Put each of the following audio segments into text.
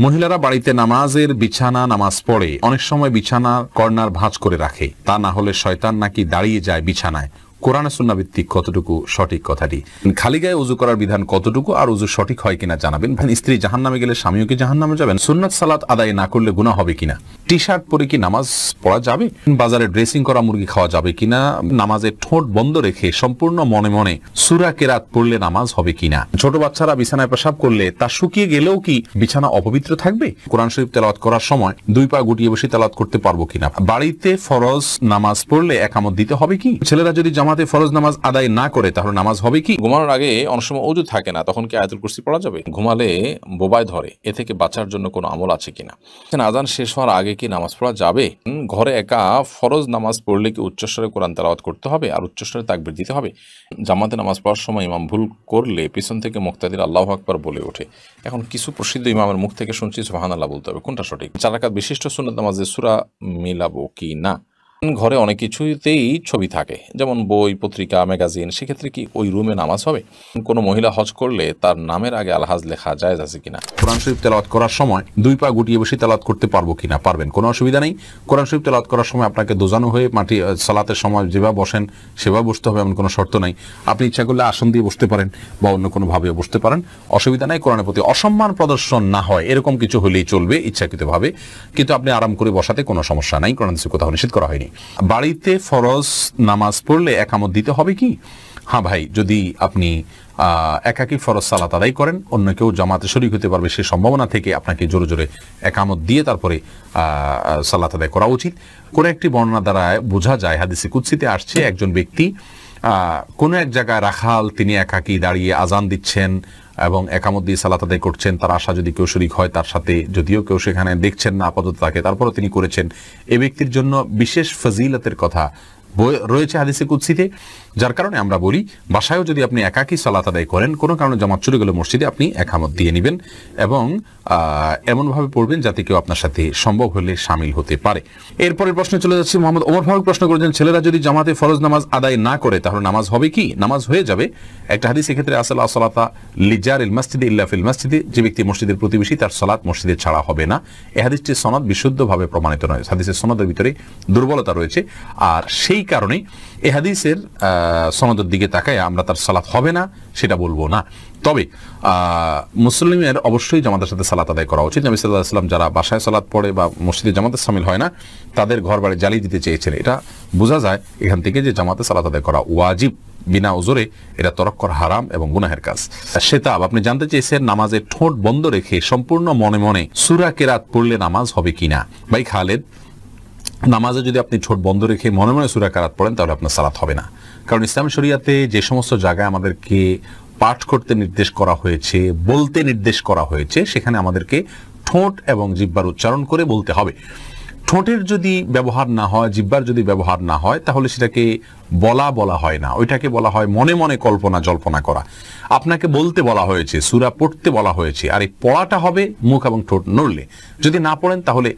মহিলারা বাড়িতে নামাজের বিছানা নামাজ পড়ে অনেক সময় বিছানার কর্নার ভাঁজ করে রাখে, তা না হলে শয়তান নাকি দাঁড়িয়ে যায় বিছানায়। কোরআনে সুন্নাহ ভিত্তিক কতটুকু সঠিক কথাটি? খালি গায়ে উযু করার বিধান কতটুকু আর উযু সঠিক হয় কিনা জানাবেন। স্ত্রী জাহান্নামে গেলে স্বামীও কি জাহান্নামে যাবেন? সুন্নাত সালাত আদায় না করলে গুনাহ হবে কিনা? টি শার্ট পরে কি নামাজ পড়া যাবে? বাজারে ড্রেসিং করা মুরগি খাওয়া যাবে কিনা? নামাজে ঠোঁট বন্ধ রেখে সম্পূর্ণ মনে মনে সূরা কেরাত পড়লে নামাজ হবে কিনা? ছোট বাচ্চারা বিছানায় পেশাব করলে তা শুকিয়ে গেলেও কি বিছানা অপবিত্র থাকবে? কোরআন শরীফ তেলাওয়াত করার সময় দুই পা গুটিয়ে বসে তেলাওয়াত করতে পারবো কিনা? বাড়িতে ফরজ নামাজ পড়লে একামত দিতে হবে কি? ছেলেরা যদি জামাতে ফরজ নামাজ আদায় না করে তাহলে নামাজ হবে কি? ঘুমানোর আগে অনেক সময় ওযু থাকে না, তখন কি আয়াতুল কুরসি পড়া যাবে? ঘুমালে বোবায় ধরে, এ থেকে বাঁচার জন্য কোনো আমল আছে কিনা? আযান শেষ হওয়ার আগে কি নামাজ পড়া যাবে? ঘরে একা ফরজ নামাজ পড়লে কি উচ্চস্বরে কোরআন তেলাওয়াত করতে হবে আর উচ্চস্বরে তাকবীর দিতে হবে? জামাতে নামাজ পড়ার সময় ইমাম ভুল করলে পিছন থেকে মুক্তাদির আল্লাহু আকবার বলে ওঠে। এখন কিছু প্রসিদ্ধ ইমামের মুখ থেকে শুনছি সুবহানাল্লাহ বলতে হবে, কোনটা সঠিক? 4 রাকাত বিশিষ্ট সুন্নাত নামাজে সূরা মিলাবো কি না? ঘরে অনেক কিছুতেই ছবি থাকে, যেমন বই, পত্রিকা, ম্যাগাজিন, সেক্ষেত্রে কি ওই রুমে নামাজ হবে? কোনো মহিলা হজ করলে তার নামের আগে আলহাজ লেখা জায়েজ আছে কিনা? কোরআন শরীফ তেলাওয়াত করার সময় দুই পা গুটিয়ে বসে তেলাওয়াত করতে পারবো কিনা? পারবেন, কোনো অসুবিধা নেই। কোরআন শরীফ তেলাওয়াত করার সময় আপনাকে দোজানো হয়ে মাটি সালাতের সময় যেভাবে বসেন সেভাবে বসতে হবে এমন কোনো শর্ত নাই। আপনি ইচ্ছা করলে আসন দিয়ে বসতে পারেন বা অন্য কোনোভাবেও বসতে পারেন, অসুবিধা নাই। কোরআনের প্রতি অসম্মান প্রদর্শন না হয় এরকম কিছু হলেই চলবে ইচ্ছাকৃতভাবে, কিন্তু আপনি আরাম করে বসাতে কোনো সমস্যা নাই, কোরআন থেকে কোথাও নিষেধ করা হয়নি। বাড়িতে ফরজ নামাজ পড়লে একামত দিতে হবে কি? হ্যাঁ ভাই, যদি আপনি একাকী ফরজ সালাত আদায় করেন, অন্য কেউ জামাতে শরীক হতে পারবে সে সম্ভাবনা থেকে আপনাকে জোরে জোরে একামত দিয়ে তারপরে সালাত আদায় করা উচিত। কোন একটি বর্ণনা দ্বারা বোঝা যায়, হাদিসে কুদসিতে আসছে, একজন ব্যক্তি কোনো এক জায়গায় রাখাল, তিনি একাকী দাঁড়িয়ে আজান দিচ্ছেন এবং একামত দিয়ে সালাত আদায় করছেন। তার আশা যদি কেউ শরীক হয় তার সাথে, যদিও কেউ সেখানে দেখছেন না আপাতত তাকে, তারপরও তিনি করেছেন, এ ব্যক্তির জন্য বিশেষ ফজিলতের কথা রয়েছে হাদিসে কুদসিতে। যার কারণে আমরা বলি, বাসায়ও যদি আপনি একাকী সালাত আদায় করেন, কোনো কারণে জামাত চলে গেলে মসজিদে আপনি একামত দিয়ে নেবেন এবং এমনভাবে পড়বেন যাতে কেউ আপনার সাথে সম্ভব হলে শামিল হতে পারে। এরপরের প্রশ্নে চলে যাচ্ছি। মোহাম্মদ ওমর ফারুক প্রশ্ন করেছেন, ছেলেরা যদি জামাতে ফরজ নামাজ আদায় না করে তাহলে নামাজ হবে কি? নামাজ হয়ে যাবে। একটা হাদিস এক্ষেত্রে আছে, লা সালাতা লিজারিল মসজিদে ইল্লা ফিল মসজিদে, যে ব্যক্তি মসজিদের প্রতিবেশী তার সালাত মসজিদে ছাড়া হবে না। এই হাদিসটির সনদ বিশুদ্ধভাবে প্রমাণিত নয়, হাদিসের সনদের ভিতরে দুর্বলতা রয়েছে, আর সেই কারণে এই হাদিসের সনদের দিকে তাকায় আমরা তার সালাত হবে না সেটা বলবো না। তবে মুসলিমের অবশ্যই জামাতের সাথে সালাত আদায় করা উচিত। নবী সাল্লাল্লাহু আলাইহি ওয়াসাল্লাম যারা বাসায় সালাত পড়ে বা মসজিদে জামাতে শামিল হয় না তাদের ঘর বাড়ি জ্বালিয়ে দিতে চেয়েছেন। এটা বোঝা যায় এখান থেকে যে জামাতে সালাত আদায় করা ওয়াজিব, বিনা উজরে এটা তরক করা হারাম এবং গুনাহের কাজ। সেতাব আপনি জানতে চেয়েছেন, নামাজের ঠোঁট বন্ধ রেখে সম্পূর্ণ মনে মনে সূরা কেরাত পড়লে নামাজ হবে কিনা? ভাই খালেদ, নামাজে যদি আপনি ঠোঁট বন্ধ রেখে মনে মনে সূরা কেরাত পড়েন তাহলে আপনার সালাত হবে না। কারণ ইসলাম শরিয়াতে যে সমস্ত জায়গায় আমাদেরকে পাঠ করতে নির্দেশ করা হয়েছে, বলতে নির্দেশ করা হয়েছে, সেখানে আমাদেরকে ঠোঁট এবং জিহ্বার উচ্চারণ করে বলতে হবে। ঠোঁটের যদি ব্যবহার না হয়, জিহ্বার যদি ব্যবহার না হয়, তাহলে সেটাকে বলা হয় না, ওইটাকে বলা হয় মনে মনে কল্পনা জল্পনা করা। আপনাকে বলতে বলা হয়েছে, সূরা পড়তে বলা হয়েছে, আর এই পড়াটা হবে মুখ এবং ঠোঁট নড়লে। যদি না পড়েন তাহলে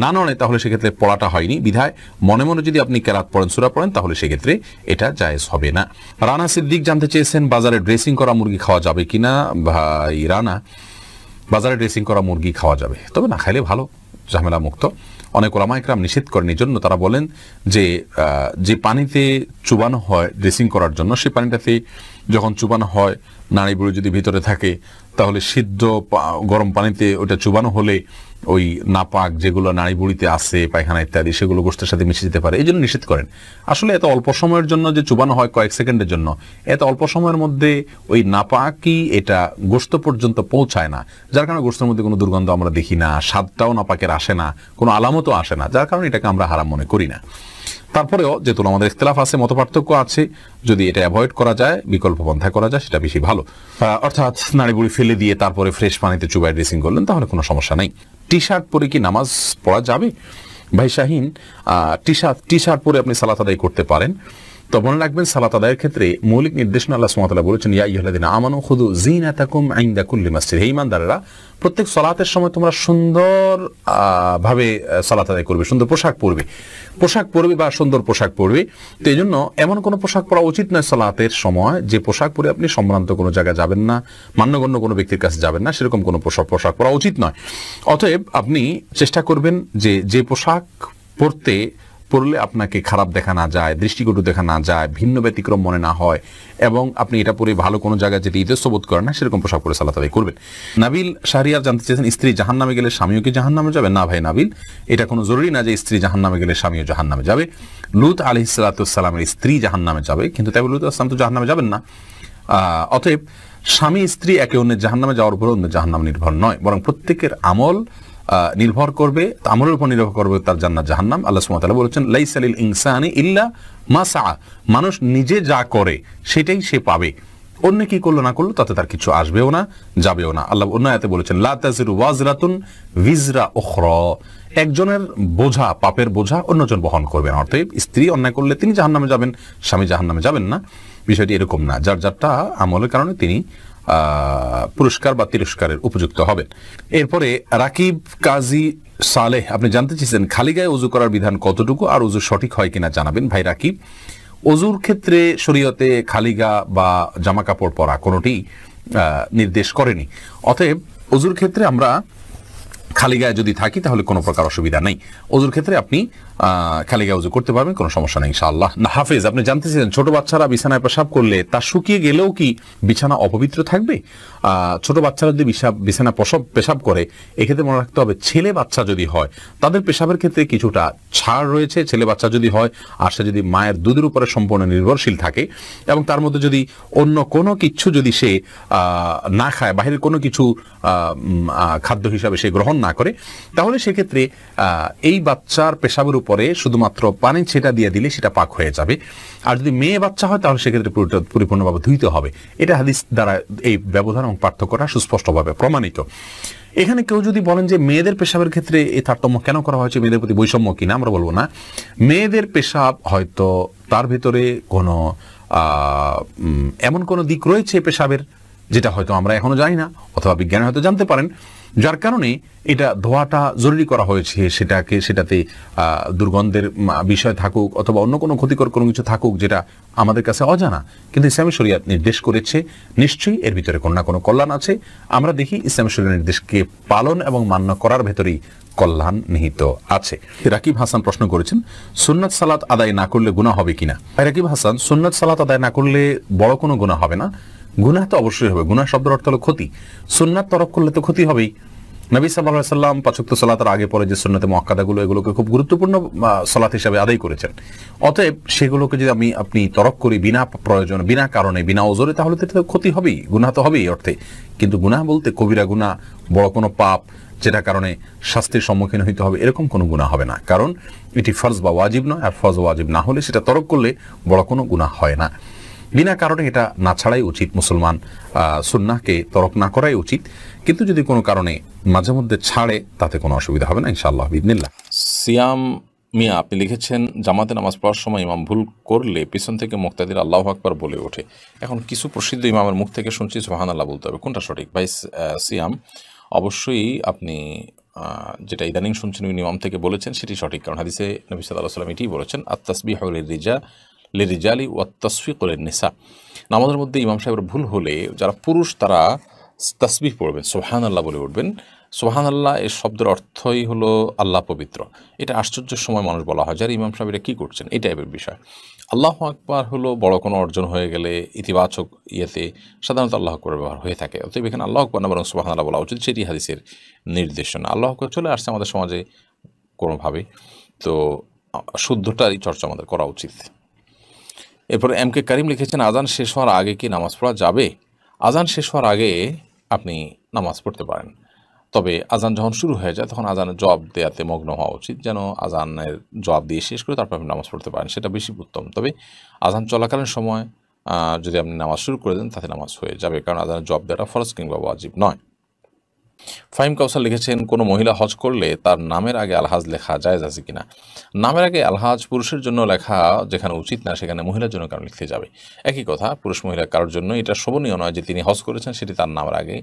না নড়ে তাহলে সেক্ষেত্রে পড়াটা হয়নি। বিধায় মনে মনে যদি আপনি কেরাত পড়েন, সূরা পড়েন, তাহলে সেক্ষেত্রে এটা জায়েজ হবে না। রানা সিদ্দিক জানতে চেয়েছেন, বাজারে ড্রেসিং করা মুরগি খাওয়া যাবে কিনা? ভাই রানা, বাজারে ড্রেসিং করা মুরগি খাওয়া যাবে, তবে না খাইলে ভালো, ঝামেলা মুক্ত। অনেক ওলামা ইকরাম নিষেধ করেন, এই জন্য তারা বলেন যে পানিতে চুবানো হয় ড্রেসিং করার জন্য, সেই পানিটাতে যখন চুবানো হয় নাড়ি বুড়ি যদি ভিতরে থাকে তাহলে সিদ্ধ গরম পানিতে ওটা চুবানো হলে ওই নাপাক যেগুলো নাড়ি বুড়িতে আছে, পায়খানা ইত্যাদি, সেগুলো গোশতের সাথে মিশে যেতে পারে, এই জন্য নিষেধ করেন। আসলে এত অল্প সময়ের জন্য যে চুবানো হয় কয়েক সেকেন্ডের জন্য, এত অল্প সময়ের মধ্যে ওই নাপাকই এটা গোশত পর্যন্ত পৌঁছায় না, যার কারণে গোশতের মধ্যে কোনো দুর্গন্ধ আমরা দেখি না, স্বাদটাও নাপাকের আসে না, কোনো আলামতও আসে না, যার কারণে এটাকে আমরা হারাম মনে করি না। তারপরেও যেহেতু আমাদের ইখতিলাফ আছে, মতপার্থক্য আছে, যদি এটা অ্যাভয়েড করা যায়, বিকল্প পন্থা করা যায়, সেটা বেশি ভালো। অর্থাৎ নাড়িবুড়ি ফেলে দিয়ে তারপরে ফ্রেশ পানিতে চুবাই ড্রেসিং করলেন, তাহলে কোনো সমস্যা নেই। টি শার্ট পরে কি নামাজ পড়া যাবে? ভাই শাহিন, টি শার্ট পরে আপনি সালাত আদায় করতে পারেন, তো মনে রাখবেন সালাত আদায়ের ক্ষেত্রে মৌলিক নির্দেশনা আল্লাহ সুবহানাহু ওয়া তাআলা বলেছেন, ইয়া আইয়ুহাল্লাযীনা আমানু খুযু যিনাতাকুম ইনদা কুল্লি মাসজিদ। হে ঈমানদারেরা, প্রত্যেক সালাতের সময় তোমরা সুন্দর ভাবে সালাত আদায় করবে, সুন্দর পোশাক পরবে বা সুন্দর পোশাক পরবে। তো এই জন্য এমন কোনো পোশাক পরা উচিত নয় সালাতের সময় যে পোশাক পরে আপনি সম্ভ্রান্ত কোনো জায়গায় যাবেন না, মান্যগণ্য কোনো ব্যক্তির কাছে যাবেন না, সেরকম কোনো পোশাক পরা উচিত নয়। অতএব আপনি চেষ্টা করবেন যে পোশাক পরলে আপনাকে খারাপ দেখা না যায়, দৃষ্টিকটু দেখা না যায়, ভিন্ন ব্যতিক্রম মনে না হয়, এবং আপনি এটা পরে ভালো কোনো জায়গায় যেটি ইতস্তবোধ করেন না সেরকম পোশাক পরে সালাত আদায় করবেন। নাবিল শাহরিয়ার জানতে চেয়েছেন, স্ত্রী জাহান্নামে গেলে স্বামীও কি জাহান্নামে যাবে? না ভাই নাবিল, এটা কোনো জরুরি না যে স্ত্রী জাহান্নামে গেলে স্বামীও জাহান্নামে যাবে। লূত আলাইহিস সালামের স্ত্রী জাহান্নামে যাবে, কিন্তু তাই লূত আসলাম তো জাহান্নামে যাবেন না। অতএব স্বামী স্ত্রী একে অন্যের জাহান্নামে যাওয়ার উপর অন্য জাহান্নাম নির্ভর নয়, বরং প্রত্যেকের আমল নির্ভর করবে, আমলের উপর নির্ভর করবে তার জান্নাত জাহান্নাম। আল্লাহ সুবহানাহু ওয়া তাআলা বলেছেন, লাইসা লিল ইনসানি ইল্লা মা সাআ, মানুষ নিজে যা করে সেটাই সে পাবে, অন্য কি করলো না করলো তাতে তার কিছু আসবেও না, যাবেও না। আল্লাহ অন্য আয়াতে বলেছেন, লা তাজিরু ওয়াজরাতুন ভিজরা উখরা, একজনের বোঝা, পাপের বোঝা অন্যজন বহন করবে না। অর্থাৎ স্ত্রী অন্যায় করলে তিনি জাহান্নামে যাবেন, স্বামী জাহান্নামে যাবেন না। বিষয়টি এরকম না, যার যারটা আমলের কারণে তিনি পুরস্কার বা তিরস্কারের উপযুক্ত হবেন। এরপরে রাকিব কাজী সালেহ আপনি জানতে চেয়েছেন, খালি গায়ে ওযু করার বিধান কতটুকু আর ওযু সঠিক হয় কিনা জানাবেন। ভাই রাকিব, ওযুর ক্ষেত্রে শরীয়তে খালি গা বা জামা কাপড় পরা কোনোটি নির্দেশ করেনি। অতএব ওযুর ক্ষেত্রে আমরা খালি গায়ে যদি থাকি তাহলে কোনো প্রকার অসুবিধা নেই। ওযুর ক্ষেত্রে আপনি খালি গায়ে ওযু করতে পারবেন, কোনো সমস্যা নেই ইনশাআল্লাহ। হাফেজ আপনি জানতে চাইছেন, ছোট বাচ্চারা বিছানায় পেশাব করলে তা শুকিয়ে গেলেও কি বিছানা অপবিত্র থাকবে? ছোট বাচ্চারা যদি বিছানা পেশাব করে, এক্ষেত্রে মনে রাখতে হবে ছেলে বাচ্চা যদি হয় তাদের পেশাবের ক্ষেত্রে কিছুটা ছাড় রয়েছে। ছেলে বাচ্চা যদি হয় আর সে যদি মায়ের দুধের উপরে সম্পূর্ণ নির্ভরশীল থাকে এবং তার মধ্যে যদি অন্য কোনো কিছু যদি সে না খায়, বাহিরের কোনো কিছু খাদ্য হিসাবে সে গ্রহণ না করে, তাহলে সেক্ষেত্রে এই বাচ্চার পেশাবের উপরে শুধুমাত্র পানি ছেটা দিয়ে দিলে সেটা পাক হয়ে যাবে। আর যদি মেয়ে বাচ্চা হয় তাহলে সেক্ষেত্রে পরিপূর্ণভাবে ধুইতে হবে। এটা হাদিস দ্বারা এই ব্যবধান এবং পার্থক্যটা সুস্পষ্টভাবে প্রমাণিত। এখানে কেউ যদি বলেন যে মেয়েদের পেশাবের ক্ষেত্রে এই তারতম্য কেন করা হয়েছে, মেয়েদের প্রতি বৈষম্য কিনা, আমরা বলবো না। মেয়েদের পেশাব হয়তো তার ভিতরে কোনো এমন কোনো দিক রয়েছে পেশাবের যেটা হয়তো আমরা এখনো জানি না, অথবা বিজ্ঞানী হয়তো জানতে পারেন, যার কারণে এটা ধোয়াটা জরুরি করা হয়েছে। সেটাতে দুর্গন্ধের বিষয় থাকুক অথবা অন্য কোনো ক্ষতিকর কোনো কিছু থাকুক যেটা আমাদের কাছে অজানা, কিন্তু ইসলামী শরীয়ত নির্দেশ করেছে, নিশ্চয়ই এর ভিতরে কোনো না কোনো কল্যাণ আছে। আমরা দেখি ইসলামী শরীয়ত নির্দেশকে পালন এবং মান্য করার ভেতরেই কল্যাণ নিহিত আছে। রাকিব হাসান প্রশ্ন করেছেন, সুন্নাত সালাত আদায় না করলে গুনাহ হবে কিনা? রাকিব হাসান, সুন্নাত সালাত আদায় না করলে বড় কোনো গুনাহ হবে না। গুনাহ তো অবশ্যই হবে, গুনাহ শব্দের অর্থ হলো ক্ষতি। সুন্নাত তরক করলে তো ক্ষতি হবেই। নবী সাল্লাল্লাহু আলাইহি সাল্লাম ৫ ওয়াক্ত সালাতের আগে পরে যে সুন্নতে মুআক্কাদাগুলো, এগুলোকে খুব গুরুত্বপূর্ণ সালাত হিসেবে আদায় করেছেন। অতএব সেগুলোকে যদি আপনি তরক করি বিনা প্রয়োজন, বিনা কারণে, বিনা ওজরে, তাহলে তো এটা ক্ষতি হবেই, গুনাহ তো হবেই অর্থে। কিন্তু গুনাহ বলতে কবিরা গুনাহ, বড় কোনো পাপ যেটা কারণে শাস্তির সম্মুখীন হইতে হবে, এরকম কোনো গুনাহ হবে না। কারণ এটি ফরজ বা ওয়াজিব নয়, আর ফরজ ওয়াজিব না হলে সেটা তরক করলে বড় কোনো গুনাহ হয় না। বিনা কারণে এটা না ছাড়াই উচিত, মুসলমান সুন্নাহকে তরক না করাই উচিত। কিন্তু যদি কোনো কারণে মাঝে মধ্যে ছাড়ে তাতে কোনো অসুবিধা হবে না ইনশাআল্লাহ বিইذনিল্লাহ। সিয়াম মিয়া আপনি লিখেছেন, জামাতে নামাজ পড়ার সময় ইমাম ভুল করলে পিছন থেকে মুক্তাদির আল্লাহু আকবার বলে ওঠে। এখন কিছু প্রসিদ্ধ ইমামের মুখ থেকে শুনছি সুবহানাল্লাহ বলতে হবে, কোনটা সঠিক? ভাই সিয়াম, অবশ্যই আপনি যেটা ইদানিং শুনছেন ইমাম থেকে বলেছেন সেটি সঠিক, কারণ হাদিসে নবী সাল্লাল্লাহু আলাইহি ওয়াসাল্লাম এটিই বলেছেন, আত-তাসবিহু লিরিজালি ওয়াত-তাসফিকু লিন-নিসা। নামাজের মধ্যে ইমাম সাহেবের ভুল হলে যারা পুরুষ তারা তাসবিহ পড়বেন, সুবহানাল্লাহ বলে উঠবেন। সুবহানাল্লাহ এর শব্দের অর্থই হলো আল্লাহ পবিত্র। এটা আশ্চর্যের সময় মানুষ বলা হয় যারা ইমাম সাহেবরা কী করছেন, এই টাইপের বিষয়। আল্লাহু আকবার হলো বড় কোনো অর্জন হয়ে গেলে ইতিবাচক ইয়েতে সাধারণত আল্লাহু আকবার ব্যবহার হয়ে থাকে। অতএব এখানে আল্লাহু আকবার না বরং সুবহানাল্লাহ বলা উচিত, সেটি হাদিসের নির্দেশনা। আল্লাহু আকবার চলে আসছে আমাদের সমাজে কোনোভাবে, তো শুদ্ধটারই চর্চা আমাদের করা উচিত। এরপরে এম কে করিম লিখেছেন, আজান শেষ হওয়ার আগে কি নামাজ পড়া যাবে? আজান শেষ হওয়ার আগে আপনি নামাজ পড়তে পারেন, তবে আজান যখন শুরু হয়ে যায় তখন আজানের জবাব দেওয়াতে মগ্ন হওয়া উচিত, যেন আজানের জবাব দিয়ে শেষ করে তারপর আপনি নামাজ পড়তে পারেন, সেটা বেশি উত্তম। তবে আজান চলাকালীন সময় যদি আপনি নামাজ শুরু করে দেন তাতে নামাজ হয়ে যাবে, কারণ আজানের জবাব দেওয়াটা ফরজ কিংবা ওয়াজিব নয়। ফাহিম কাউসার লিখেছেন, কোনো মহিলা হজ করলে তার নামের আগে আলহাজ লেখা জায়েজ আছে কিনা? নামের আগে আলহাজ পুরুষের জন্য লেখা যেখানে উচিত না, সেখানে মহিলার জন্য কারণ লিখতে যাবে? একই কথা, পুরুষ মহিলা কারোর জন্য এটা শোভনীয় নয় যে তিনি হজ করেছেন সেটি তার নামের আগে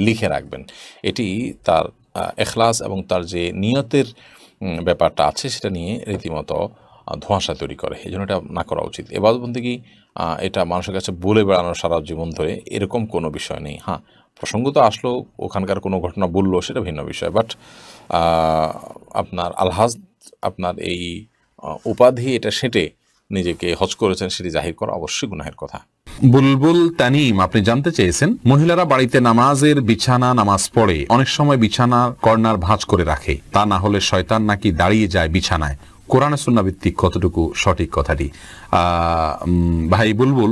লিখে রাখবেন। এটি তার এখলাস এবং তার যে নিয়তের ব্যাপারটা আছে সেটা নিয়ে রীতিমতো ধোঁয়াশা তৈরি করে। এই জন্য এটা না করা উচিত। এবাদত বন্দেগী এটা মানুষের কাছে বলে বেড়ানো সারা জীবন ধরে এরকম কোনো বিষয় নেই। হ্যাঁ, প্রসঙ্গ তো আসলো, ওখানকার কোনো ঘটনা বললো, সেটা ভিন্ন বিষয়। বাট আপনার আলহাজ, আপনার এই উপাধি এটা সেটে নিজেকে হজ করেছেন সেটি জাহির করা অবশ্যই গুনাহের কথা। বুলবুল তানিম আপনি জানতে চেয়েছেন, মহিলারা বাড়িতে নামাজের বিছানা নামাজ পড়ে অনেক সময় বিছানার কর্নার ভাঁজ করে রাখে, তা না হলে শয়তান নাকি দাঁড়িয়ে যায় বিছানায়, কোরআনে সুন্নাহ ভিত্তিক কতটুকু সঠিক কথাটি? ভাই বুলবুল,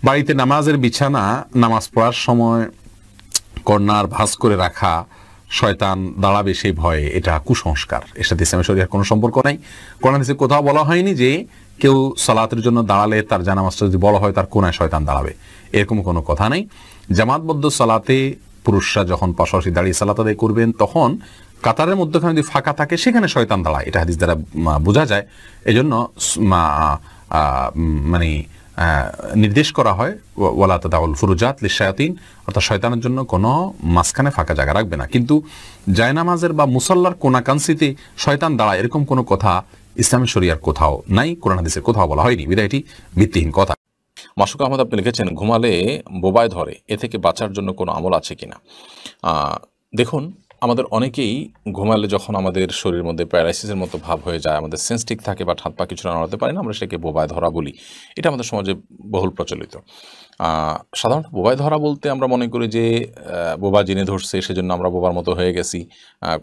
বাড়িতে নামাজের বিছানা নামাজ পড়ার সময় কর্নার ভাঁজ করে রাখা, শয়তান দাঁড়াবে সেই ভয়ে, এটা কুসংস্কার। এর সাথে ইসলামের শরীয়তের কোনো সম্পর্ক নাই। কোরআন হাদিসে কোথাও বলা হয়নি যে কেউ সালাতের জন্য দাঁড়ালে তার জানামাজটা যদি বড় হয় তার কোনায় শয়তান দাঁড়াবে, এরকম কোনো কথা নেই। জামাতবদ্ধ সালাতে পুরুষরা যখন পাশাপাশি দাঁড়িয়ে সালাত আদায় করবেন তখন কাতারের মধ্যখানে যদি ফাঁকা থাকে সেখানে শয়তান দাঁড়ায়, এটা হাদিস দ্বারা বোঝা যায়। এজন্য মানে নির্দেশ করা হয় ওয়ালা তাদাউল ফুরুজাত লিশায়াতিন, অর্থাৎ শয়তানের জন্য কোনো মাঝখানে ফাঁকা জায়গা রাখবে না। কিন্তু জায়নামাজের বা মুসাল্লার কোনাকাংশিতে শয়তান দাঁড়ায় এরকম কোনো কথা ইসলামী শরিয়ার কোথাও নাই, কোরআন হাদিসের কোথাও বলা হয়নি, বিধায় এটি ভিত্তিহীন কথা। মাসুক আহমদ আপনি লিখেছেন, ঘুমালে বোবায় ধরে, এ থেকে বাঁচার জন্য কোনো আমল আছে কিনা? দেখুন, আমাদের অনেকেই ঘুমালে যখন আমাদের শরীরের মধ্যে প্যারালাইসিসের মতো ভাব হয়ে যায়, আমাদের সেন্স ঠিক থাকে বা হাত পা কিছুটা নড়াতে পারি না, আমরা সেটাকে বোবায় ধরা বলি। এটা আমাদের সমাজে বহুল প্রচলিত। সাধারণত বোবায় ধরা বলতে আমরা মনে করি যে বোবা জিনে ধরছে, সেজন্য আমরা বোবার মতো হয়ে গেছি,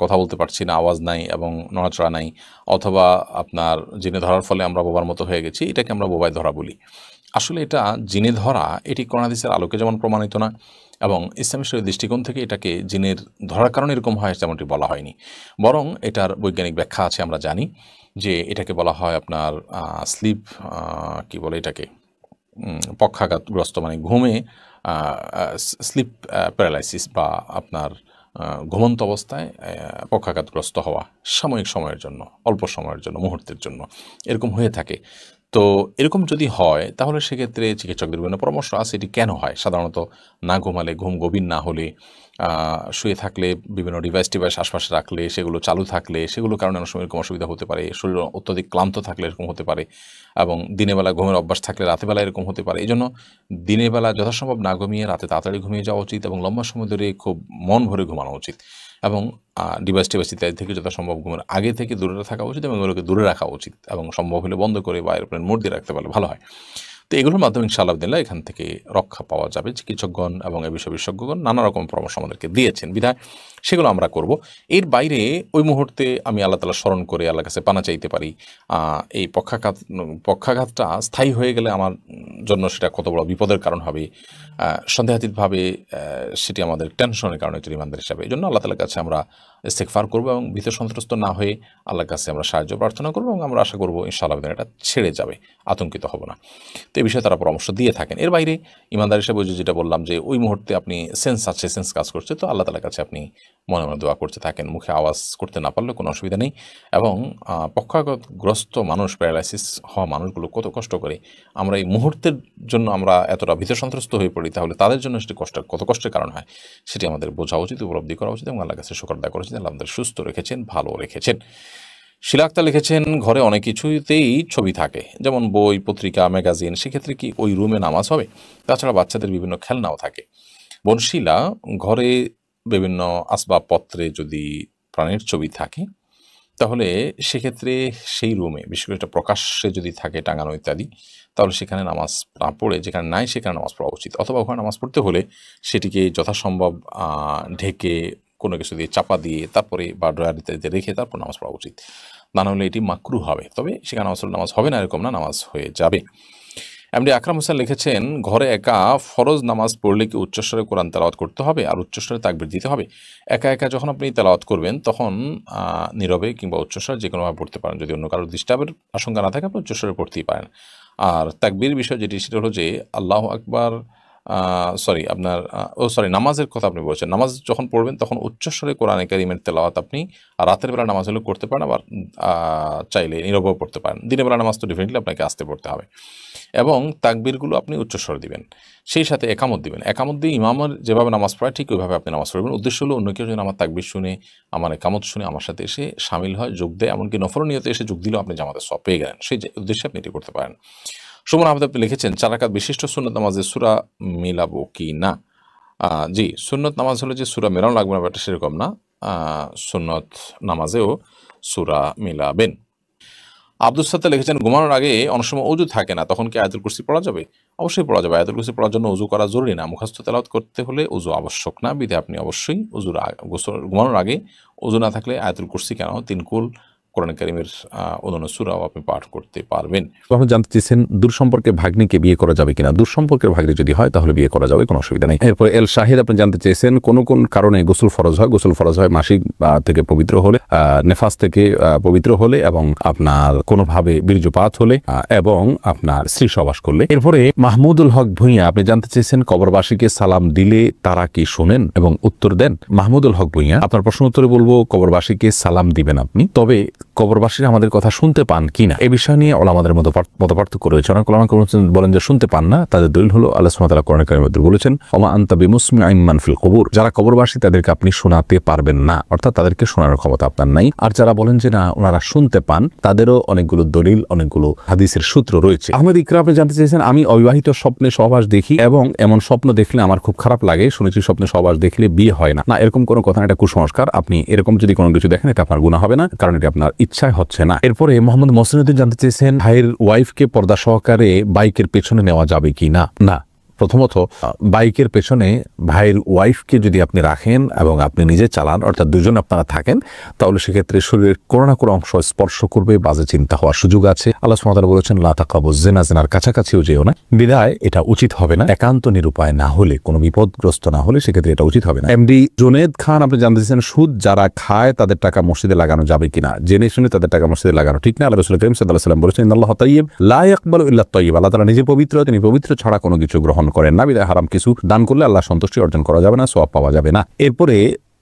কথা বলতে পারছি না, আওয়াজ নাই এবং নড়াচড়া নাই, অথবা আপনার জিনে ধরার ফলে আমরা বোবার মতো হয়ে গেছি, এটাকে আমরা বোবায় ধরা বলি। আসলে এটা জিনে ধরা, এটি কোরআন হাদিসের আলোকে যেমন প্রমাণিত না, এবং ইসলামী শরীয়তের দৃষ্টিকোণ থেকে এটাকে জিনের ধরার কারণে এরকম হয় যেমনটি বলা হয়নি। বরং এটার বৈজ্ঞানিক ব্যাখ্যা আছে। আমরা জানি যে এটাকে বলা হয় আপনার স্লিপ, কি বলে এটাকে, পক্ষাঘাতগ্রস্ত, মানে ঘুমে স্লিপ প্যারালাইসিস, বা আপনার ঘুমন্ত অবস্থায় পক্ষাঘাতগ্রস্ত হওয়া সাময়িক সময়ের জন্য, অল্প সময়ের জন্য, মুহূর্তের জন্য এরকম হয়ে থাকে। তো এরকম যদি হয় তাহলে সেক্ষেত্রে চিকিৎসকদের বিভিন্ন পরামর্শ আছে এটি কেন হয়। সাধারণত না ঘুমালে, ঘুম গভীর না হলে, শুয়ে থাকলে, বিভিন্ন ডিভাইস আশপাশে রাখলে, সেগুলো চালু থাকলে, সেগুলোর কারণে অনেক সময় এরকম অসুবিধা হতে পারে। শরীর অত্যধিক ক্লান্ত থাকলে এরকম হতে পারে, এবং দিনের বেলা ঘুমের অভ্যাস থাকলে রাতের বেলা এরকম হতে পারে। এই জন্য দিনের বেলা যথাসম্ভব না ঘুমিয়ে রাতে তাড়াতাড়ি ঘুমিয়ে যাওয়া উচিত, এবং লম্বা সময় ধরে খুব মন ভরে ঘুমানো উচিত, এবং ডিভাইস ইত্যাদি থেকে যথাসম্ভব ঘুমের আগে থেকে দূরে থাকা উচিত, এবং এগুলোকে দূরে রাখা উচিত, এবং সম্ভব হলে বন্ধ করে বা এরোপ্লেন মোড দিয়ে রাখতে পারলে ভালো হয়। তো এগুলোর মাধ্যমে ইনশাআল্লাহ এখান থেকে রক্ষা পাওয়া যাবে। চিকিৎসকগণ এবং এ বিষয়ে বিশেষজ্ঞগণ নানা রকম পরামর্শ আমাদেরকে দিয়েছেন, বিধায় সেগুলো আমরা করব। এর বাইরে ওই মুহূর্তে আমি আল্লাহ তাআলা স্মরণ করে আল্লাহর কাছে পানা চাইতে পারি। এই পক্ষাঘাতটা স্থায়ী হয়ে গেলে আমার জন্য সেটা কত বড় বিপদের কারণ হবে, সন্দেহাতীতভাবে সেটি আমাদের টেনশনের কারণে একটি রিমান্ডার হিসাবে। এই জন্য আল্লাহ তাআলার কাছে আমরা ইস্তেগফার করব, এবং ভীত সন্ত্রস্ত না হয়ে আল্লাহর কাছে আমরা সাহায্য প্রার্থনা করব, এবং আমরা আশা করব ইনশাআল্লাহ এটা ছেড়ে যাবে, আতঙ্কিত হব না। তো এই বিষয়ে তারা পরামর্শ দিয়ে থাকেন। এর বাইরে ইমানদার হিসেবে যেটা বললাম, যে ওই মুহূর্তে আপনি সেন্স আছে, সেন্স কাজ করছে, তো আল্লাহ তাআলার কাছে আপনি মনে মনে দোয়া করতে থাকেন, মুখে আওয়াজ করতে না পারলে কোনো অসুবিধা নেই। এবং পক্ষাঘাতগ্রস্ত মানুষ, প্যারালাইসিস হওয়া মানুষগুলো কত কষ্ট করে, আমরা এই মুহূর্তের জন্য আমরা এতটা ভীত সন্ত্রস্ত হয়ে পড়ি, তাহলে তাদের জন্য সেটি কত কষ্টের কারণ হয় সেটি আমাদের বোঝা উচিত, উপলব্ধি করা উচিত, এবং আল্লাহর কাছে শুকর আদায় করা উচিত। আল্লাহ আমাদের সুস্থ রেখেছেন, ভালো রেখেছেন। শিলা আক্তার লিখেছেন, ঘরে অনেক কিছুতেই ছবি থাকে, যেমন বই, পত্রিকা, ম্যাগাজিন, সেক্ষেত্রে কি ওই রুমে নামাজ হবে? তাছাড়া বাচ্চাদের বিভিন্ন খেলনাও থাকে। বনশীলা, ঘরে বিভিন্ন আসবাবপত্রে যদি প্রাণীর ছবি থাকে তাহলে সেক্ষেত্রে সেই রুমে, বিশেষ করে এটা প্রকাশ্যে যদি থাকে টাঙানো ইত্যাদি, তাহলে সেখানে নামাজ না পড়ে, যেখানে নাই সেখানে নামাজ পড়া উচিত। অথবা ওখানে নামাজ পড়তে হলে সেটিকে যথাসম্ভব ঢেকে কোনো কিছু দিয়ে চাপা দিয়ে তারপরে, বা ড্রয়ার ইত্যাদিতে রেখে তারপর নামাজ পড়া উচিত। না হলে এটি মাকরু হবে। তবে সেখানে নামাজ হবে না এরকম না, নামাজ হয়ে যাবে। এমডি আকরাম হোসেন লিখেছেন, ঘরে একা ফরজ নামাজ পড়লে কি উচ্চস্বরে কোরআন তেলাওয়াত করতে হবে আর উচ্চস্বরে তাকবীর দিতে হবে? একা একা যখন আপনি তেলাওয়াত করবেন তখন নীরবে কিংবা উচ্চস্বরে যে কোনোভাবে পড়তে পারেন, যদি অন্য কারোর ডিস্টার্বের আশঙ্কা না থাকে আপনি উচ্চস্বরে পড়তেই পারেন। আর তাকবীর বিষয় যেটি, সেটা হলো যে আল্লাহু আকবার সরি আপনার নামাজের কথা আপনি বলছেন। নামাজ যখন পড়বেন তখন উচ্চস্বরে কোরআনে কারিমের তেলাওয়াত আপনি রাতের বেলা নামাজ হলে করতে পারেন, আবার চাইলে নীরবেও পড়তে পারেন। দিনের বেলা নামাজ তো ডেফিনেটলি আপনাকে আস্তে পড়তে হবে এবং তাকবীরগুলো আপনি উচ্চস্বরে দিবেন, সেই সাথে একামত দিবেন। একামত দিয়ে ইমামের যেভাবে নামাজ পড়ায় ঠিক ওইভাবে আপনি নামাজ পড়বেন। উদ্দেশ্য হলো অন্য কেউ যেন আমার তাকবীর শুনে, আমার একামত শুনে আমার সাথে এসে শামিল হয়, যোগ দেয়, এমনকি নফল নিয়তে এসে যোগ দিলেও আপনি জামাতের সওয়াব পেয়ে গেলেন। সেই উদ্দেশ্যে আপনি এটি করতে পারেন। সুমন আহমেদ আপনি লিখেছেন 4 রাকাত বিশিষ্ট সুন্নত নামাজে সূরা মিলাবো কি না? জি, সুন্নত নামাজ হলে যে সূরা মেলানো লাগবে না ব্যাপারটা সেরকম না। সুন্নত নামাজেও সূরা মিলাবেন। আব্দুল সাত্তার লিখেছেন ঘুমানোর আগে অনেক সময় অজু থাকে না, তখন কি আয়াতুল কুরসি পড়া যাবে? অবশ্যই পড়া যাবে। আয়াতুল কুরসি পড়ার জন্য অজু করা জরুরি না, মুখস্থ তেলাওয়াত করতে হলে অজু আবশ্যক না, বিধায় আপনি অবশ্যই ঘুমানোর আগে অজু না থাকলে আয়াতুল কুরসি কেন 3 কুল কোরআন কারীমের অন্যান্য সূরাও আপনি পাঠ করতে পারবেন। আপনি জানতে চেয়েছেন দূর সম্পর্কের ভাগ্নিকে বিয়ে করা যাবে কিনা। দূর সম্পর্কের ভাগ্নি যদি হয় তাহলে বিয়ে করা যাবে, কোনো অসুবিধা নেই। এরপর এল শাহিদ আপনি জানতে চেয়েছেন কোন কোন কারণে গোসল ফরজ হয়। গোসল ফরজ হয় মাসিক থেকে পবিত্র হলে, নেফাস থেকে পবিত্র হলে, এবং আপনার কোনোভাবে বীর্যপাত হলে, এবং আপনার স্ত্রী সহবাস করলে। এরপরে মাহমুদুল হক ভূঁইয়া আপনি জানতে চেয়েছেন কবরবাসীকে সালাম দিলে তারা কি শোনেন এবং উত্তর দেন। মাহমুদুল হক ভূঁইয়া, আপনার প্রশ্ন উত্তরে বলবো কবরবাসীকে সালাম দিবেন আপনি, তবে কবরবাসীরা আমাদের কথা শুনতে পান কিনা এ বিষয় নিয়ে ওলামাদের মতপার্থক্য রয়েছে। অনেক ওলামা বলেন যে শুনতে পান না, তাদের দলিল হলো আল্লাহ সুবহানাহু ওয়া তাআলা কোরআন কারীমের মধ্যে বলেছেন ওমা আনতা বিমুসমিইন মান ফিল কুবুর, যারা কবরবাসী তাদেরকে আপনি শোনাতে পারবেন না, অর্থাৎ তাদেরকে শোনানোর ক্ষমতা আপনার নাই। আর যারা বলেন যে না ওনারা শুনতে পান, তাদেরও অনেকগুলো দলিল, অনেকগুলো হাদিসের সূত্র রয়েছে। আহমেদ ইকরা আপনি জানতে চেয়েছেন আমি অবিবাহিত স্বপ্নে সহবাস দেখি এবং এমন স্বপ্ন দেখলে আমার খুব খারাপ লাগে, শুনেছি স্বপ্নে সহবাস দেখলে বিয়ে হয় না। না, এরকম কোনো কথা না, এটা কুসংস্কার। আপনি এরকম যদি কোনো কিছু দেখেন এটা আপনার গুনাহ হবে না, কারণ এটা আপনার ইচ্ছায় হচ্ছে না। এরপরে মোহাম্মদ মহসিনুদ্দিন জানতে চেয়েছেন ভাইয়ের ওয়াইফকে পর্দা সহকারে বাইকের পেছনে নেওয়া যাবে কি না। না, প্রথমত বাইকের পেছনে ভাইয়ের ওয়াইফকে যদি আপনি রাখেন এবং আপনি নিজে চালান, অর্থাৎ দুজন আপনারা থাকেন, তাহলে সেক্ষেত্রে শরীরের কোনো না কোনো অংশ স্পর্শ করবে, বাজে চিন্তা হওয়ার সুযোগ আছে। আল্লাহ সুবহানাহু ওয়া তাআলা বলেছেন লা তাকরাবুজ জিনা, জিনার কাছাকাছিও যেও না। বিদায় এটা উচিত হবে না, একান্ত নিরুপায় না হলে, কোনো বিপদগ্রস্ত না হলে সেক্ষেত্রে এটা উচিত হবে না। এমডি জুনেদ খান আপনি জানতে চেয়েছেন সুদ যারা খায় তাদের টাকা মসজিদে লাগানো যাবে কিনা। জেনে শুনে তাদের টাকা মসজিদে লাগানো ঠিক না। আল্লাহ রাসূল কারীম সাল্লাল্লাহু আলাইহি ওয়াসাল্লাম বলেছেন ইন্নাল্লাহা তাইয়্যিব লা ইয়াকবালু ইল্লা তাইয়্যিব, আল্লাহ তাআলা নিজে পবিত্র, তিনি পবিত্র ছাড়া কোনো কিছু গ্রহণ করেন না, বিদায় হারাম কিছু দান করলে আল্লাহ সন্তুষ্টি অর্জন করা যাবে না, সওয়াব পাওয়া যাবে না। এরপরে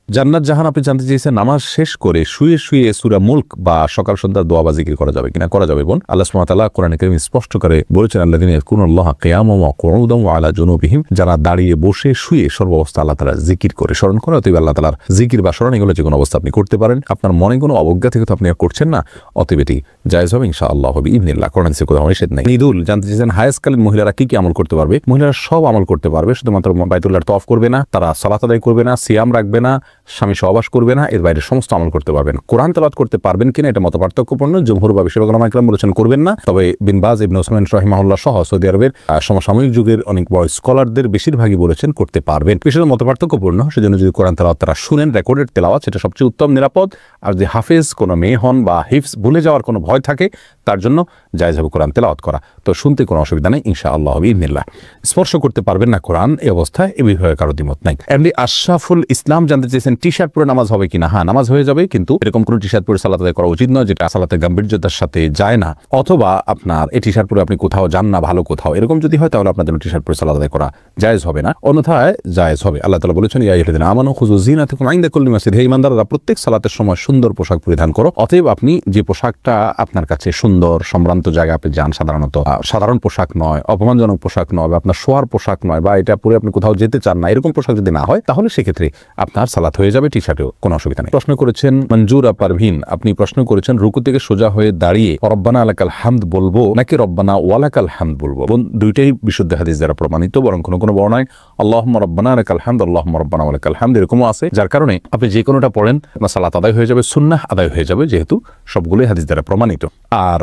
জান্নাত জাহান আপনি জানতে চেয়েছেন নামাজ শেষ করে শুয়ে শুয়ে সূরা মুলক বা সকাল সন্ধ্যা দোয়া বা জিকির করা যাবে কিনা। করা যাবে বোন। আল্লাহ সুবহানাহু ওয়া তাআলা কোরআনে কারীমে স্পষ্ট করে বলেছেন আল্লাযীনা ইয়াযকুরুনাল্লাহা কিয়ামান ওয়া কুউদান ওয়া আলা জুনুবিহিম, যারা দাঁড়িয়ে বসে শুয়ে সর্বাবস্থা আল্লাহ তাআলা জিকির করে স্মরণ করে। অতএব আল্লাহ তাআলার জিকির বা স্মরণ এগুলো যে কোনো অবস্থা আপনি করতে পারেন। আপনার মনে কোনো অবজ্ঞা থেকে তো আপনি আর করছেন না, অতএব এটি জায়েজ হবে ইনশাআল্লাহ, হবে ইবনিল্লাহ। কোরআনে সে কোথাও নিষেধ নেই। নিদুল জানতে চেয়েছেন হায়াসকালীন মহিলারা কি কি আমল করতে পারবে। মহিলারা সব আমল করতে পারবে, শুধুমাত্র বাইতুল্লাহর তওয়াফ করবে না, তারা সালাত আদায় করবে না, সিয়াম রাখবে না, স্বামী সহবাস করবে না, এর বাইরে সমস্ত আমল করতে পারবেন। কোরআন তেলাওয়াত করতে পারবেন কিনা এটা মতপার্থক্যপূর্ণ। জমহুর বা বেশিরভাগ উলামা ইকরাম বলেছেন করবেন না, তবে বিন বাজ, ইবনে উসমান রাহিমাহুল্লাহ সহ সৌদি আরবের সমসাময়িক যুগের অনেক বড় স্কলারদের বেশিরভাগই বলেছেন করতে পারবেন। বিষয়টা মতপার্থক্যপূর্ণ, সেজন্য যদি কোরআন তেলাওয়াত তারা শুনেন, রেকর্ডেড তেলাওয়াত, সেটা সবচেয়ে উত্তম, নিরাপদ। আর যদি হাফেজ কোনো মেয়ে হন বা হিফজ ভুলে যাওয়ার কোনো ভয় থাকে, তার জন্য জায়েজ হবে কোরআন তেলাওয়াত করা। তো শুনতে কোনো অসুবিধা নেই ইনশাআল্লাহ, হবে ইবনিল্লাহ। স্পর্শ করতে পারবেন না কোরআন, এই অবস্থায় এ বিষয়ে কারো দ্বিমত নাই। এমনি আশরাফুল ইসলাম জানতে চেয়েছেন টি শার্ট পরে নামাজ হবে কিনা। হ্যাঁ, নামাজ হয়ে যাবে, কিন্তু এরকম কোনো টি শার্ট পরে সালাত আদায় করা উচিত নয় যেটা সালাতের গাম্ভীর্যতার সাথে যায় না, অথবা আপনার এই টি শার্ট পরে আপনি কোথাও যান না ভালো কোথাও, এরকম যদি হয় তাহলে আপনার জন্য টি শার্ট পরে সালাত আদায় করা জায়েজ হবে না, অন্যথায় জায়েজ হবে। আল্লাহ তাআলা বলেছেন ইয়া আইয়ুহাল্লাযীনা আমানু খুযু যিনাতাকুম ইনদা কুল্লি মাসজিদ, হে ঈমানদাররা প্রত্যেক সালাতের সময় সুন্দর পোশাক পরিধান করো। অতএব আপনি যে পোশাকটা আপনার কাছে সুন্দর, সম্ভ্রান্ত জায়গায় আপনি যান, সাধারণত সাধারণ পোশাক নয়, অপমানজনক পোশাক নয়, বা আপনার শোয়ার পোশাক নয়, বা এটা পরে আপনি কোথাও যেতে চান না, এরকম পোশাক যদি না হয় তাহলে সেক্ষেত্রে আপনার সালাত হয়ে যাবে, টি শার্টেও কোনো অসুবিধা নেই। প্রশ্ন করেছেন মঞ্জুরা পারভিন, আপনি প্রশ্ন করেছেন রুকু থেকে সোজা হয়ে দাঁড়িয়ে রব্বানা আলাকাল হামদ বলবো নাকি রব্বানা ওয়ালাকাল হামদ বলবো। দুইটাই বিশুদ্ধ হাদিস দ্বারা প্রমাণিত, বরং কোনো কোনো বর্ণায় আল্লাহুম্মা রব্বানা আলাকাল হামদ, আল্লাহুম্মা রব্বানা ওয়ালাকাল হামদ এরকমও আছে, যার কারণে আপনি যে কোনোটা পড়েন আপনার সালাত আদায় হয়ে যাবে, সুন্নাহ আদায় হয়ে যাবে, যেহেতু সবগুলোই হাদিস দ্বারা প্রমাণিত। আর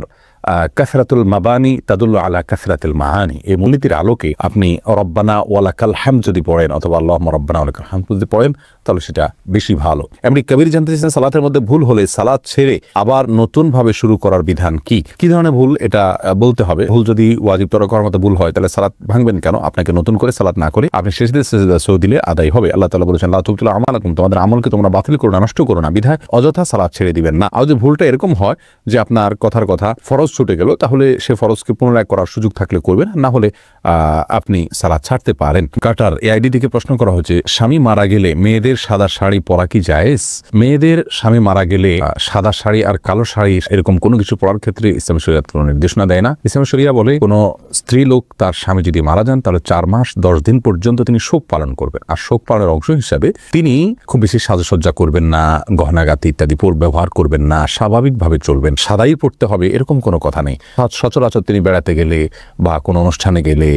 কাসরাতুল মাবানি তাদুল্লু আলা কাসরাতিল মাআনি, এই মূলনীতির আলোকে আপনি রব্বানা ওয়ালাকাল হামদ যদি পড়েন অথবা আল্লাহুম্মা রব্বানা ওয়ালাকাল হামদ যদি পড়েন তাহলে সেটা বেশি ভালো। এমনি কবির জানতে চাইছেন সালাতের মধ্যে ভুল হলে সালাত ছেড়ে আবার নতুন ভাবে শুরু করার বিধান কি। কি ধরনের ভুল এটা বলতে হবে। ভুল যদি ওয়াজিব তরক করার মতো ভুল হয় তাহলে সালাত ভাঙবেন কেন, আপনাকে নতুন করে সালাত না করে আপনি শেষ সিজদা সৌ দিলে আদায় হবে। আল্লাহ তাআলা বলেছেন লা তুবতিলু আমালাকুম, তোমাদের আমলকে তোমরা বাতিল করো না, নষ্ট করো না, বিধায় অযথা সালাত ছেড়ে দিবেন না। আর যদি ভুলটা এরকম হয় যে আপনার কথার কথা ফরজ ছুটে গেল, তাহলে সে ফরজকে পুনরায় করার সুযোগ থাকলে করবেন, না হলে আপনি সালাত ছাড়তে পারেন। কাটার এআইডি থেকে প্রশ্ন করা হচ্ছে, স্বামী মারা গেলে মেয়েদের সাদা শাড়ি পরা কি জায়েজ? মেয়েদের স্বামী মারা গেলে সাদা শাড়ি আর কালো শাড়ি এরকম কোনো কিছু পরার ক্ষেত্রে ইসলাম শরিয়াত কোনো নির্দেশনা দেয় না। ইসলাম শরিয়া বলে কোনো স্ত্রী লোক তার স্বামী যদি মারা যান তাহলে 4 মাস 10 দিন পর্যন্ত তিনি শোক পালন করবেন, আর শোক পালনের অংশ হিসাবে তিনি খুব বেশি সাজসজ্জা করবেন না, গহনাগাতি ইত্যাদি ব্যবহার করবেন না, স্বাভাবিকভাবে চলবেন, সাদাই পড়তে হবে এরকম কোনো কথা নেই। সচরাচর তিনি বেড়াতে গেলে বা কোনো অনুষ্ঠানে গেলে,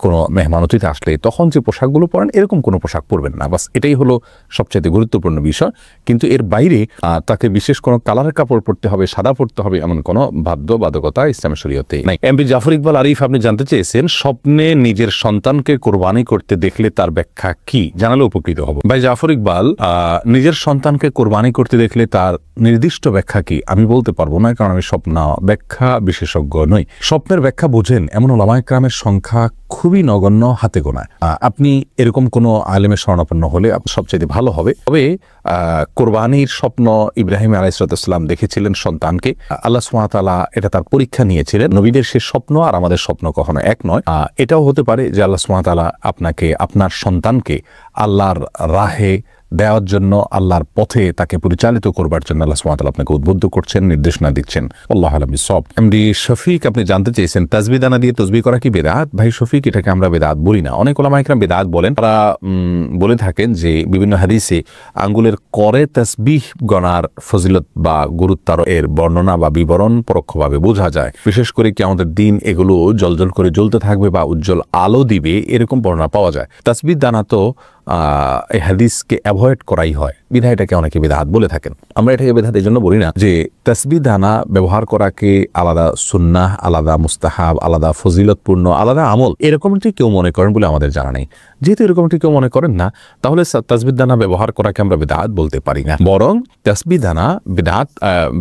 কোনো মেহমান অতিথি আসলে তখন যে পোশাকগুলো পরেন এরকম কোনো পোশাক পরবেন না, বাস এটাই হলো সবচেয়ে গুরুত্বপূর্ণ বিষয়। কিন্তু এর বাইরে তাকে বিশেষ কোনো কালারের কাপড় পরতে হবে, সাদা পরতে হবে এমন কোনো বাধ্যবাধকতা ইসলামের শরীয়তে নাই। এমপি জাফর ইকবাল আরিফ আপনি জানতে চেয়েছেন, স্বপ্নে নিজের সন্তানকে কোরবানি করতে দেখলে তার ব্যাখ্যা কি, জানালে উপকৃত হব। ভাই জাফর ইকবাল, নিজের সন্তানকে কোরবানি করতে দেখলে তার নির্দিষ্ট ব্যাখ্যা কি আমি বলতে পারবো না, কারণ আমি স্বপ্ন ব্যাখ্যা বিশেষজ্ঞ নই। স্বপ্নের ব্যাখ্যা বোঝেন এমন ওলামায়ে কেরামের সংখ্যা খুবই নগণ্য, হাতে গোনা। আপনি এরকম কোনো আলেমের শরণাপন্ন হলে সবচেয়ে ভালো হবে। তবে কোরবানির স্বপ্ন ইব্রাহিম আলাইহিস সালাম দেখেছিলেন সন্তানকে, আল্লাহ সুবহানাহু ওয়া তাআলা এটা তার পরীক্ষা নিয়েছিলেন। নবীদের সে স্বপ্ন আর আমাদের স্বপ্ন কখনো এক নয়। এটাও হতে পারে যে আল্লাহ সুবহানাহু ওয়া তাআলা আপনাকে, আপনার সন্তানকে আল্লাহর রাহে দেওয়ার জন্য, আল্লাহর পথে তাকে পরিচালিত করবার জন্য আল্লাহ সুবহানাহু ওয়া তাআলা আপনাকে উদ্বুদ্ধ করছেন, নির্দেশনা দিচ্ছেন। আল্লাহু আ'লাম বিসওয়াব। এমডি শফিক আপনি জানতে চেয়েছেন, তাসবিহ দানা দিয়ে তাসবিহ করা কি বিদআত? ভাই শফিক, এটাকে আমরা বিদআত বলি না। অনেক উলামায়ে কেরাম বিদআত বলেন। তারা বলে থাকেন যে বিভিন্ন হাদিসে আঙ্গুলের করে তাসবিহ গণার ফজিলত বা গুরুত্ব এর বর্ণনা বা বিবরণ পরোক্ষভাবে বোঝা যায়। বিশেষ করে কি আমাদের দিন এগুলো জলজল করে জ্বলতে থাকবে বা উজ্জ্বল আলো দিবে, এরকম বর্ণনা পাওয়া যায়। তাসবিহ দানা তো এই হাদিসকে অ্যাভয়েড করাই হয়, বিধায় এটাকে অনেকে বিদআত বলে থাকেন। আমরা এটাকে বিদআত এই জন্য বলি না যে তাসবিহ দানা ব্যবহার করাকে আলাদা সুন্নাহ, আলাদা মুস্তাহাব, আলাদা ফজিলতপূর্ণ, আলাদা আমল এরকমটি কেউ মনে করেন বলে আমাদের জানা নেই। যেহেতু এরকমটি কেউ মনে করেন না, তাহলে তাসবিহ দানা ব্যবহার করাকে আমরা বিদআত বলতে পারি না। বরং তাসবিহ দানা বিদআত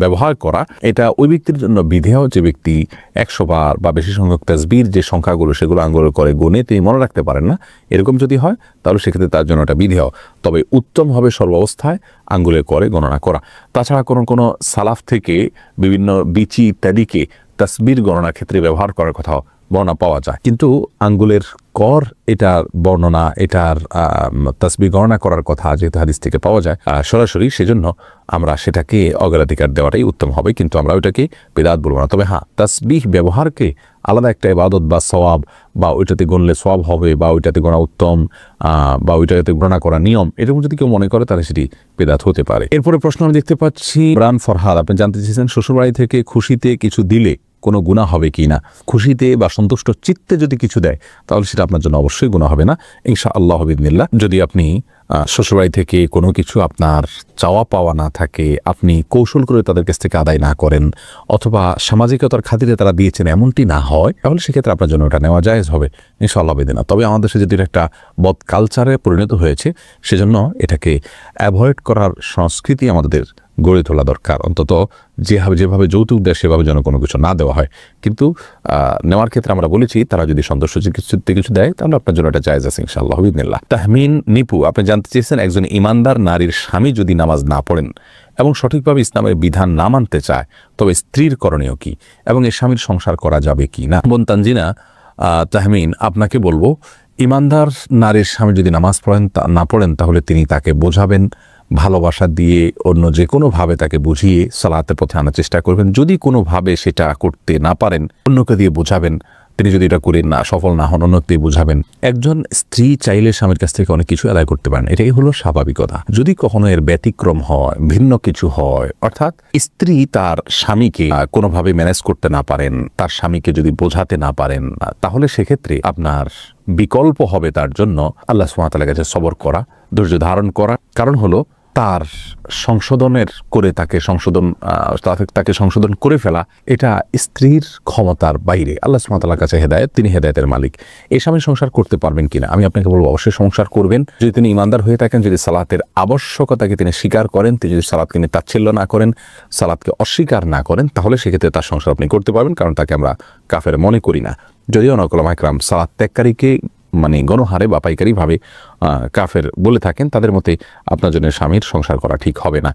ব্যবহার করা এটা ওই ব্যক্তির জন্য বিধেয় যে ব্যক্তি 100 বার বা বেশি সংখ্যক তাসবিহর যে সংখ্যাগুলো সেগুলো আঙ্গুলে করে গুনে তিনি মনে রাখতে পারেন না, এরকম যদি হয় তাহলে সেক্ষেত্রে তার জন্য এটা বিধেয়। তবে উত্তম হবে সর্বাবস্থায় আঙ্গুলে করে গণনা করা। তাছাড়া কোনো সালাফ থেকে বিভিন্ন বিচি ইত্যাদিকে তাসবিহর গণনার ক্ষেত্রে ব্যবহার করার কথা বর্ণনা পাওয়া যায়, কিন্তু আঙ্গুলের কর এটার বর্ণনা, এটার তাসবিহ গণনা করার কথা যেহেতু হাদিস থেকে পাওয়া যায় সরাসরি, সেজন্য আমরা সেটাকে অগ্রাধিকার দেওয়াটাই উত্তম হবে, কিন্তু আমরা ওইটাকে বিদআত বলবো না। তবে হ্যাঁ, তাসবিহ ব্যবহারকে আলাদা একটা ইবাদত বা সওয়াব, বা ওইটাতে গণলে সওয়াব হবে, বা ওইটাতে গণা উত্তম, বা ওইটাতে গণনা করা নিয়ম, এরকম যদি কেউ মনে করে তাহলে সেটি বিদআত হতে পারে। এরপরে প্রশ্ন আমি দেখতে পাচ্ছি, ইমরান ফরহাদ আপনি জানতে চেয়েছেন, শ্বশুরবাড়ি থেকে খুশিতে কিছু দিলে কোনো গুনাহ হবে কি না? খুশিতে বা সন্তুষ্ট চিত্তে যদি কিছু দেয় তাহলে সেটা আপনার জন্য অবশ্যই গুনাহ হবে না ইনশাআল্লাহ বিইذনিল্লাহ। যদি আপনি শ্বশুরবাড়ি থেকে কোনো কিছু আপনার চাওয়া পাওয়া না থাকে, আপনি কৌশল করে তাদের কাছ থেকে আদায় না করেন, অথবা সামাজিকতার খাতিরে তারা দিয়েছেন এমনটি না হয়, তাহলে সেক্ষেত্রে আপনার জন্য ওটা নেওয়া জায়েজ হবে ইনশাআল্লাহ বিইذনিল্লাহ। তবে আমাদের দেশে যদি একটা বদ কালচারে পরিণত হয়েছে, সেজন্য এটাকে অ্যাভয়েড করার সংস্কৃতি আমাদের গড়ে তোলা দরকার। অন্তত যেভাবে যৌতুক দেয় সেভাবে যেন কোনো কিছু না দেওয়া হয়। কিন্তু নেওয়ার ক্ষেত্রে আমরা বলেছি তারা যদি সন্তুষ্ট চিত্তে কিছু দেয় তাহলে আপনার জন্য এটা জায়েজ আছে ইনশাআল্লাহ বিইذনিল্লাহ। তাহমিন নিপু আপনি জানতে চেয়েছেন, একজন ইমানদার নারীর স্বামী যদি নামাজ না পড়েন এবং সঠিকভাবে ইসলামের বিধান না মানতে চায়, তবে স্ত্রীর করণীয় কি এবং এর স্বামীর সংসার করা যাবে কি না? বোন তানজিনা তাহমিন, আপনাকে বলবো, ইমানদার নারীর স্বামী যদি নামাজ না পড়েন তাহলে তিনি তাকে বোঝাবেন, ভালোবাসা দিয়ে অন্য যে কোনোভাবে তাকে বুঝিয়ে সালাতের পথে আনার চেষ্টা করবেন। যদি কোনোভাবে সেটা করতে না পারেন, অন্যকে দিয়ে বোঝাবেন। তিনি যদি এটা করেন না, সফল না হন, অন্যকে দিয়ে বোঝাবেন। একজন স্ত্রী চাইলে স্বামীর কাছ থেকে অনেক কিছু আদায় করতে পারেন, এটাই হলো স্বাভাবিকতা। যদি কখনো এর ব্যতিক্রম হয়, ভিন্ন কিছু হয়, অর্থাৎ স্ত্রী তার স্বামীকে কোনোভাবে ম্যানেজ করতে না পারেন, তার স্বামীকে যদি বোঝাতে না পারেন, তাহলে সেক্ষেত্রে আপনার বিকল্প হবে তার জন্য আল্লাহ সুবহানাহু ওয়া তাআলার কাছে সবর করা, ধৈর্য ধারণ করা। কারণ হলো তার তাকে সংশোধন করে ফেলা এটা স্ত্রীর ক্ষমতার বাইরে। আল্লাহ সুবহানাহু ওয়া তাআলার কাছে হেদায়েত, তিনি হেদায়েতের মালিক। এই স্বামী সংসার করতে পারবেন কিনা আমি আপনাকে বলবো, অবশ্যই সংসার করবেন যদি তিনি ইমানদার হয়ে থাকেন, যদি সালাতের আবশ্যকতাকে তিনি স্বীকার করেন, তিনি যদি সালাতকে নিয়ে তাচ্ছিল্য না করেন, সালাতকে অস্বীকার না করেন, তাহলে সেক্ষেত্রে তার সংসার আপনি করতে পারবেন, কারণ তাকে আমরা কাফের মনে করি না। যদিও অনেক উলামায়ে কেরাম সালাত ত্যাগকারীকে গণহারে বা পাইকারিভাবে কাফের বলে থাকেন, তাদের মতে আপনার জন্য স্বামীর সংসার করা ঠিক হবে না।